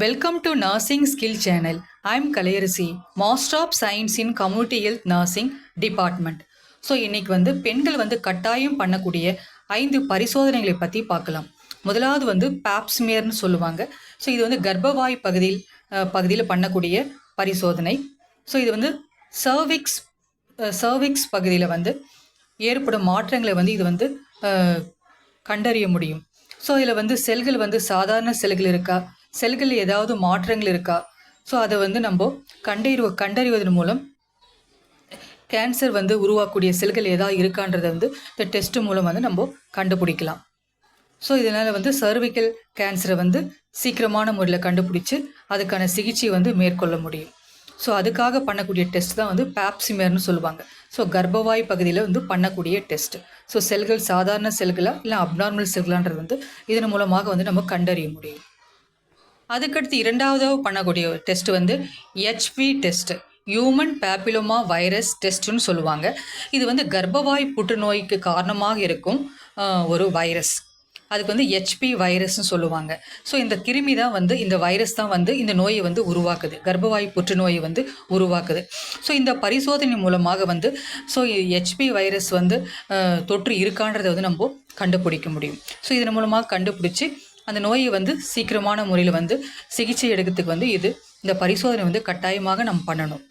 Welcome to Nursing Skill Channel. I'm Kalayarisi, Master of Science in Community Health Nursing Department. So இன்னைக்கு பெண்கள் கட்டாயம் பண்ணக்கூடிய 5 பரிசோதனைகளை பற்றி பார்க்கலாம். முதலாவது பேப்ஸ்மியர்னு சொல்லுவாங்க. ஸோ இது கர்ப்பவாய் பகுதியில் பண்ணக்கூடிய பரிசோதனை. ஸோ இது சர்விக்ஸ் பகுதியில் ஏற்படும் மாற்றங்களை இது கண்டறிய முடியும். ஸோ இதில் செல்கள் சாதாரண செல்கள் இருக்கா, செல்கள் ஏதாவது மாற்றங்கள் இருக்கா, ஸோ அதை நம்ம கண்டறிவதன் மூலம் கேன்சர் உருவாக்கக்கூடிய செல்கள் ஏதாவது இருக்கான்றதை இந்த டெஸ்ட் மூலம் நம்ம கண்டுபிடிக்கலாம். ஸோ இதனால் சர்விக்கல் கேன்சரை சீக்கிரமான முறையில் கண்டுபிடிச்சி அதுக்கான சிகிச்சை மேற்கொள்ள முடியும். ஸோ அதுக்காக பண்ணக்கூடிய டெஸ்ட் தான் பேப்ஸ்மியர்னு சொல்லுவாங்க. ஸோ கர்ப்பவாய் பகுதியில் பண்ணக்கூடிய டெஸ்ட். ஸோ செல்கள் சாதாரண செல்களா இல்லை அப்நார்மல் செல்களான்றது இதன் மூலமாக நம்ம கண்டறிய முடியும். அதுக்கடுத்து இரண்டாவதாக பண்ணக்கூடிய test HP test, human papilloma virus டெஸ்ட்டுன்னு சொல்லுவாங்க. இது கர்ப்பவாய் புற்றுநோய்க்கு காரணமாக இருக்கும் ஒரு வைரஸ். அதுக்கு ஹெச்பி வைரஸ்னு சொல்லுவாங்க. ஸோ இந்த கிருமி தான் இந்த வைரஸ் தான் இந்த நோயை உருவாக்குது, கர்ப்பவாய் புற்றுநோயை உருவாக்குது. ஸோ இந்த பரிசோதனை மூலமாக ஸோ ஹெச்பி வைரஸ் தொற்று இருக்கான்றதை நம்ம கண்டுபிடிக்க முடியும். ஸோ இதன் மூலமாக கண்டுபிடிச்சி அந்த நோயை சீக்கிரமான முறையில் சிகிச்சை எடுக்கிறதுக்கு இந்த பரிசோதனை கட்டாயமாக நம்ம பண்ணணும்.